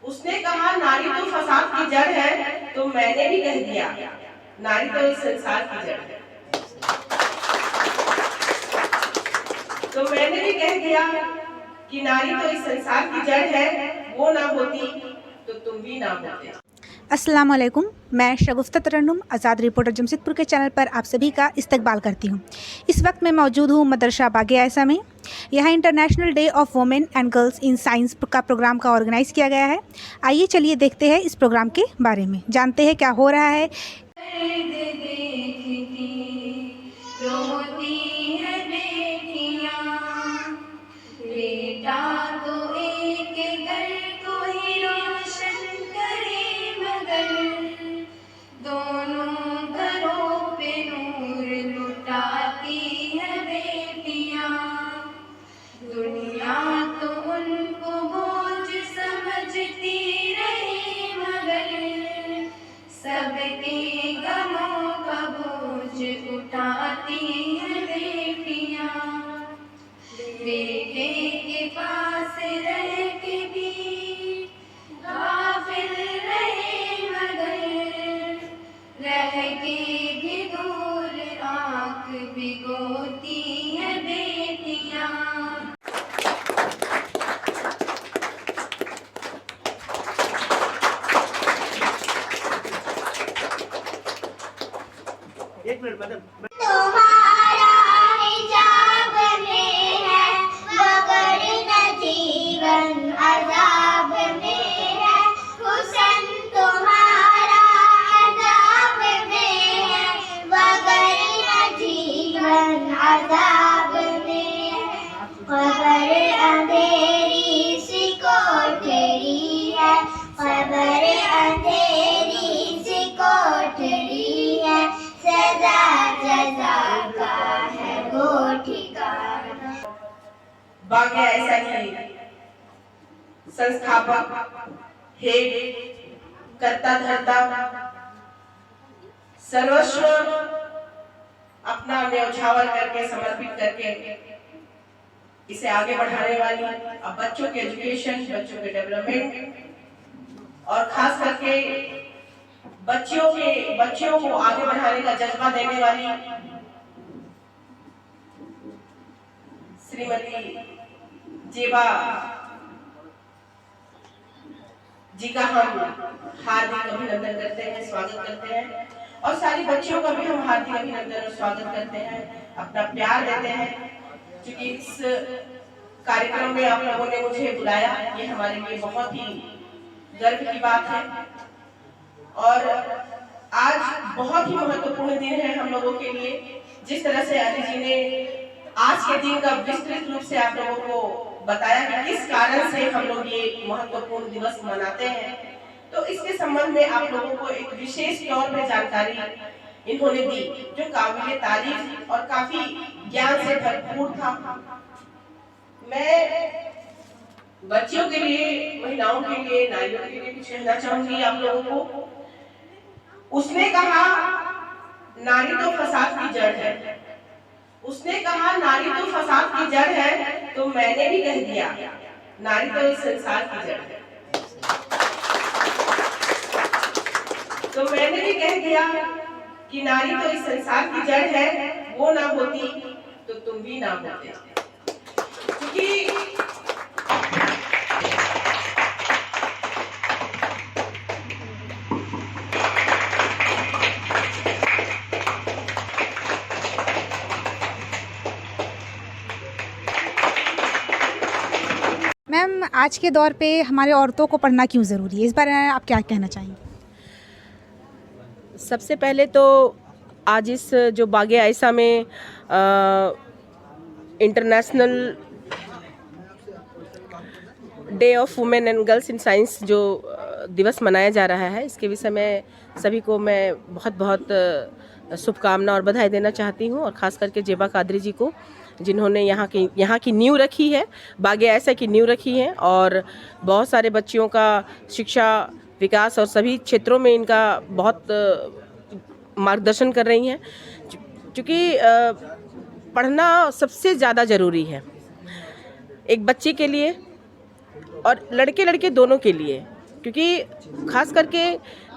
उसने कहा नारी तो फसाद की जड़ है, तो मैंने भी कह दिया नारी तो इस संसार की जड़ है। तो मैंने भी कह दिया कि नारी तो इस संसार की जड़ है, वो ना होती तो तुम भी ना होते। अस्सलाम वालेकुम, मैं शगुफ्ता तरन्नुम आज़ाद रिपोर्टर जमशेदपुर के चैनल पर आप सभी का इस्तकबाल करती हूँ। इस वक्त मैं मौजूद हूँ मदरसा बागे आयशा में। यहाँ international day of women and girls in science का प्रोग्राम का ऑर्गेनाइज़ किया गया है। आइए चलिए देखते हैं इस प्रोग्राम के बारे में, जानते हैं क्या हो रहा है। बेटे के पास रह के भी गाफिल रहे मगर रह के भी दूर आँख भिगोती है बेटियाँ। एक मिनट मैडम। तुम्हारा हिजाब में है मगर न जीवन अजाब में है। हुस्न तुम्हारा अजाब में है मगर न जीवन अजाब में है। खबर अंधेरी सी कोठरी है, खबर अंधेरी सी कोठरी है। सजा जजा का है वो ठिकाना। बागे आयशा की संस्थापक, हेड, करता धरता, सर्वस्व अपना न्यौछावर करके समर्पित करके इसे आगे बढ़ाने वाली, अब बच्चों के एजुकेशन, बच्चों के डेवलपमेंट और खास करके बच्चियों को आगे बढ़ाने का जज्बा देने वाली श्रीमती जेबा जी का हम हार्दिक अभिनंदन करते हैं, स्वागत करते हैं और सारी बच्चियों का भी हम हार्दिक अभिनंदन और स्वागत करते हैं, अपना प्यार देते हैं। क्योंकि इस कार्यक्रम में आप लोगों ने मुझे बुलाया, ये हमारे लिए बहुत ही गर्व की बात है और आज बहुत ही महत्वपूर्ण दिन है हम लोगों के लिए। जिस तरह से अली जी ने आज के दिन का विस्तृत रूप से आप लोगों को बताया कि किस कारण से हम लोग ये महत्वपूर्ण दिवस मनाते हैं, तो इसके संबंध में आप लोगों को एक विशेष तौर पे जानकारी इन्होंने दी जो काबिले तारीफ और काफी ज्ञान से भरपूर था। मैं बच्चियों के लिए, महिलाओं के लिए, नारियों के लिए कुछ कहना चाहूंगी आप लोगों को। उसने कहा नारी तो फसाद की जड़ है, उसने कहा नारी तो फसाद की जड़ है, तो मैंने भी कह दिया नारी तो इस संसार की जड़ है। तो मैंने भी कह दिया कि नारी तो इस संसार की जड़ है, वो ना होती तो तुम भी ना होते। क्योंकि मैम, आज के दौर पे हमारे औरतों को पढ़ना क्यों ज़रूरी है, इस बारे में आप क्या कहना चाहेंगे? सबसे पहले तो आज इस जो बागे आयशा में international day of women and girls in science जो दिवस मनाया जा रहा है, इसके विषय में सभी को मैं बहुत बहुत शुभकामना और बधाई देना चाहती हूँ और ख़ास करके जेबा कादरी जी को, जिन्होंने यहाँ की नींव रखी है, बागे आयशा की नींव रखी है और बहुत सारे बच्चियों का शिक्षा, विकास और सभी क्षेत्रों में इनका बहुत मार्गदर्शन कर रही हैं। क्योंकि पढ़ना सबसे ज़्यादा ज़रूरी है एक बच्चे के लिए, और लड़के लड़के दोनों के लिए, क्योंकि खास करके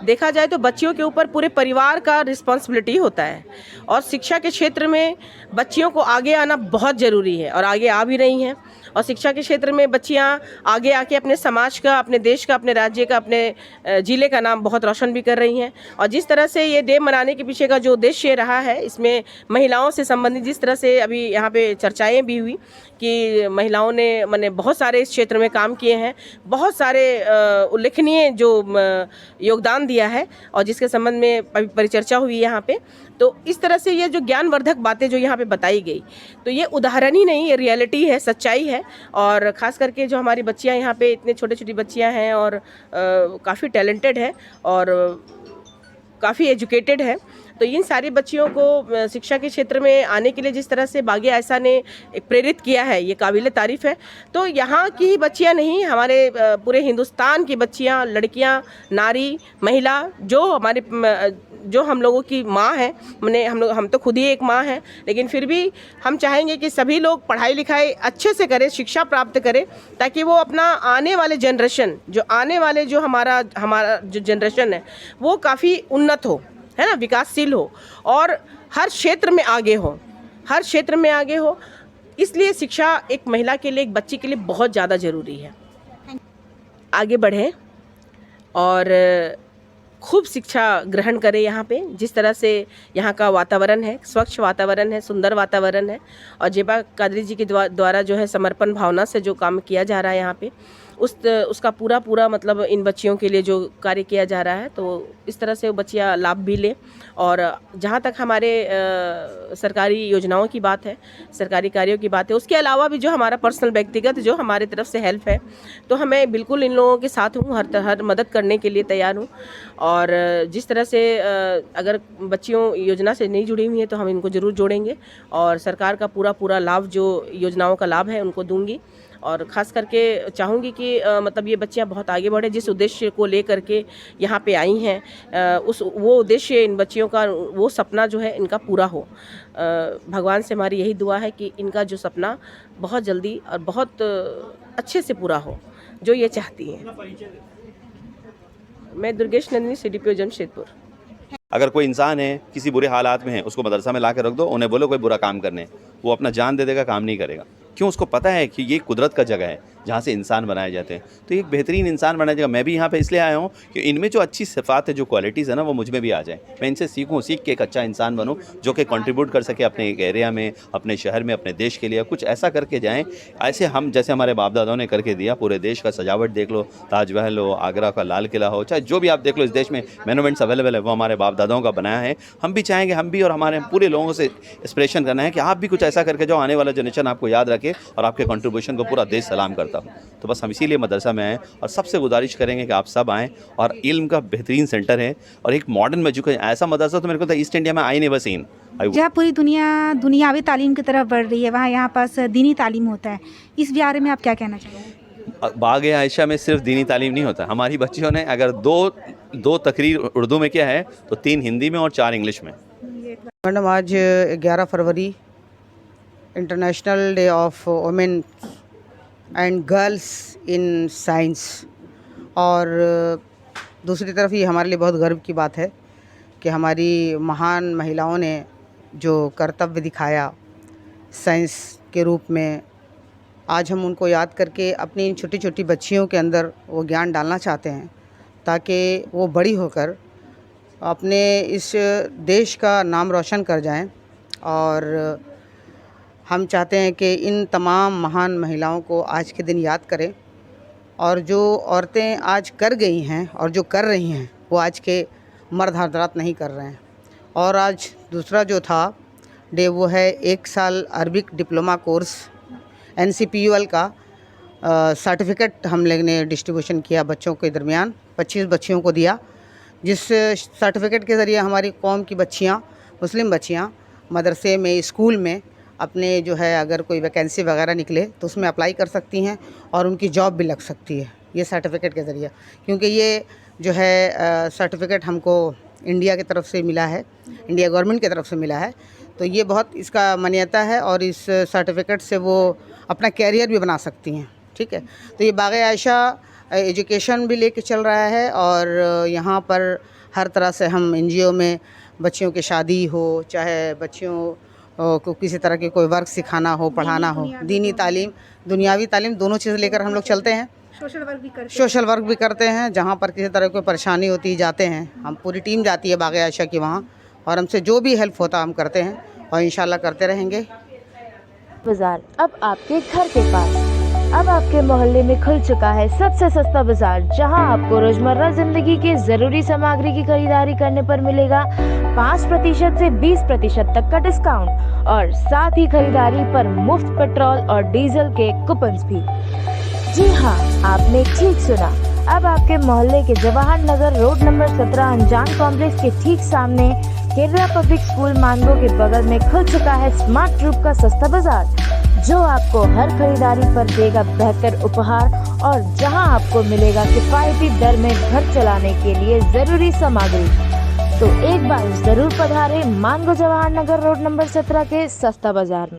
देखा जाए तो बच्चियों के ऊपर पूरे परिवार का रिस्पॉन्सिबिलिटी होता है और शिक्षा के क्षेत्र में बच्चियों को आगे आना बहुत ज़रूरी है और आगे आ भी रही हैं। और शिक्षा के क्षेत्र में बच्चियां आगे आके अपने समाज का, अपने देश का, अपने राज्य का, अपने ज़िले का नाम बहुत रोशन भी कर रही हैं। और जिस तरह से ये डे मनाने के पीछे का जो उद्देश्य रहा है, इसमें महिलाओं से संबंधित जिस तरह से अभी यहाँ पे चर्चाएँ भी हुई कि महिलाओं ने मैंने बहुत सारे इस क्षेत्र में काम किए हैं, बहुत सारे उल्लेखनीय जो योगदान दिया है और जिसके संबंध में परिचर्चा हुई यहाँ पे। तो इस तरह से ये जो ज्ञानवर्धक बातें जो यहाँ पे बताई गई, तो ये उदाहरण ही नहीं, ये रियलिटी है, सच्चाई है। और ख़ास करके जो हमारी बच्चियाँ यहाँ पे इतने छोटी छोटी बच्चियाँ हैं और काफ़ी टैलेंटेड है और काफ़ी एजुकेटेड है, तो इन सारी बच्चियों को शिक्षा के क्षेत्र में आने के लिए जिस तरह से बागे आयशा ने एक प्रेरित किया है, ये काबिल तारीफ़ है। तो यहाँ की ही बच्चियाँ नहीं, हमारे पूरे हिंदुस्तान की बच्चियाँ, लड़कियाँ, नारी, महिला, जो हम लोगों की माँ है, हम तो खुद ही एक माँ हैं, लेकिन फिर भी हम चाहेंगे कि सभी लोग पढ़ाई लिखाई अच्छे से करें, शिक्षा प्राप्त करें, ताकि वो अपना आने वाले जनरेशन, जो हमारा जो जनरेशन है वो काफ़ी उन्नत हो, है ना, विकासशील हो और हर क्षेत्र में आगे हो। इसलिए शिक्षा एक महिला के लिए, एक बच्ची के लिए बहुत ज़्यादा ज़रूरी है। आगे बढ़ें और खूब शिक्षा ग्रहण करें यहाँ पे। जिस तरह से यहाँ का वातावरण है, स्वच्छ वातावरण है, सुंदर वातावरण है और जेबा कादरी जी के द्वारा जो है समर्पण भावना से जो काम किया जा रहा है यहाँ पे, उसका पूरा मतलब इन बच्चियों के लिए जो कार्य किया जा रहा है, तो इस तरह से वो बच्चियाँ लाभ भी लें। और जहाँ तक हमारे सरकारी योजनाओं की बात है, सरकारी कार्यों की बात है, उसके अलावा भी जो हमारा पर्सनल व्यक्तिगत जो हमारे तरफ से हेल्प है, तो हमें बिल्कुल इन लोगों के साथ हूँ, हर मदद करने के लिए तैयार हूँ। और जिस तरह से अगर बच्चियों योजना से नहीं जुड़ी हुई हैं तो हम इनको ज़रूर जोड़ेंगे और सरकार का पूरा लाभ, जो योजनाओं का लाभ है, उनको दूंगी। और ख़ास करके चाहूँगी कि मतलब ये बच्चियाँ बहुत आगे बढ़े, जिस उद्देश्य को लेकर के यहाँ पे आई हैं, वो उद्देश्य इन बच्चियों का, वो सपना जो है इनका पूरा हो। भगवान से हमारी यही दुआ है कि इनका जो सपना बहुत जल्दी और बहुत अच्छे से पूरा हो, जो ये चाहती हैं। मैं दुर्गेश नंदिनी, CDPO जमशेदपुर। अगर कोई इंसान है किसी बुरे हालात में है, उसको मदरसा में ला के रख दो, उन्हें बोलो कोई बुरा काम करने, वो अपना जान दे देगा, काम नहीं करेगा। क्यों? उसको पता है कि ये कुदरत का जगह है जहाँ से इंसान बनाए जाते हैं, तो एक बेहतरीन इंसान बनाया जाएगा। मैं भी यहाँ पे इसलिए आया हूँ कि इनमें जो अच्छी सिफ़ात है, जो क्वालिटीज़ है ना, वो मुझ में भी आ जाए। मैं इनसे सीख के एक अच्छा इंसान बनूँ जो कि कंट्रीब्यूट कर सके अपने एक एरिया में, अपने शहर में, अपने देश के लिए कुछ ऐसा करके जाएँ। ऐसे हम जैसे हमारे बाप दादाओं ने करके दिया, पूरे देश का सजावट देख लो, ताजमहल हो, आगरा का लाल किला हो, चाहे जो भी आप देख लो, इस देश में मोनूमेंट्स अवेलेबल है, वो हमारे बाप दादाओं का बनाया है। हम भी चाहेंगे, हम भी और हमारे पूरे लोगों से इंस्पिरेशन करना है कि आप भी कुछ ऐसा करके जाओ, आने वाला जनरेशन आपको याद रखे और आपके कंट्रीब्यूशन को पूरा देश सलाम करता हूँ। तो बस हम इसीलिए मदरसा में आए और सबसे गुजारिश करेंगे कि आप सब आएँ। और इल्म का बेहतरीन सेंटर है और एक मॉडर्न एजुकेशन, ऐसा मदरसा तो मेरे को तो ईस्ट इंडिया में आई नहीं, बस इन जहाँ पूरी दुनिया दुनियावी तालीम की तरफ बढ़ रही है, वहाँ यहाँ पास दीनी तालीम होता है, इस बारे में आप क्या कहना चाहेंगे? बागे आयशा में सिर्फ दीनी तालीम नहीं होता। हमारी बच्चियों ने अगर दो तकरीर उर्दू में किया है तो 3 हिंदी में और 4 इंग्लिश में। मैडम, आज 11 फरवरी international day of women and girls in science, और दूसरी तरफ ये हमारे लिए बहुत गर्व की बात है कि हमारी महान महिलाओं ने जो कर्तव्य दिखाया साइंस के रूप में, आज हम उनको याद करके अपनी इन छोटी छोटी बच्चियों के अंदर वो ज्ञान डालना चाहते हैं, ताकि वो बड़ी होकर अपने इस देश का नाम रोशन कर जाएं। और हम चाहते हैं कि इन तमाम महान महिलाओं को आज के दिन याद करें, और जो औरतें आज कर गई हैं और जो कर रही हैं, वो आज के मर्द हजरात नहीं कर रहे हैं। और आज दूसरा जो था डे, वो है 1 साल अरबिक डिप्लोमा कोर्स NCPUL का सर्टिफिकेट हम लोग ने डिस्ट्रीब्यूशन किया बच्चों के दरमियान, 25 बच्चियों को दिया, जिस सर्टिफिकेट के ज़रिए हमारी कौम की बच्चियाँ, मुस्लिम बच्चियाँ मदरसे में, स्कूल में अपने जो है अगर कोई वैकेंसी वगैरह निकले तो उसमें अप्लाई कर सकती हैं और उनकी जॉब भी लग सकती है ये सर्टिफिकेट के ज़रिए। क्योंकि ये जो है सर्टिफिकेट हमको इंडिया की तरफ से मिला है, इंडिया गवर्नमेंट की तरफ से मिला है, तो ये बहुत इसका मान्यता है और इस सर्टिफिकेट से वो अपना कैरियर भी बना सकती हैं। ठीक है। तो ये बाग़ आयशा एजुकेशन भी लेके चल रहा है और यहाँ पर हर तरह से हम NGO में बच्चियों की शादी हो, चाहे बच्चियों को किसी तरह के कोई वर्क सिखाना हो, पढ़ाना हो, दीनी तालीम, दुनियावी तालीम, दोनों चीज़ लेकर हम लोग चलते हैं। सोशल वर्क भी करते हैं। जहाँ पर किसी तरह कोई परेशानी होती जाते हैं, हम पूरी टीम जाती है बाग़ आयशा की वहाँ, और हमसे जो भी हेल्प होता हम करते हैं और इंशाल्लाह करते रहेंगे। बाजार अब आपके घर के पास, अब आपके मोहल्ले में खुल चुका है सबसे सस्ता बाजार, जहां आपको रोजमर्रा जिंदगी की जरूरी सामग्री की खरीदारी करने पर मिलेगा 5% से 20% तक का डिस्काउंट और साथ ही खरीदारी पर मुफ्त पेट्रोल और डीजल के कूपन्स भी। जी हाँ, आपने ठीक सुना, अब आपके मोहल्ले के जवाहर नगर रोड नंबर 17 अनजान कॉम्प्लेक्स के ठीक सामने केरला पब्लिक स्कूल मानगो के बगल में खुल चुका है स्मार्ट ग्रुप का सस्ता बाजार, जो आपको हर खरीदारी पर देगा बेहतर उपहार और जहां आपको मिलेगा किफायती दर में घर चलाने के लिए जरूरी सामग्री। तो एक बार जरूर पधारें मानगो जवाहर नगर रोड नंबर 17 के सस्ता बाजार में।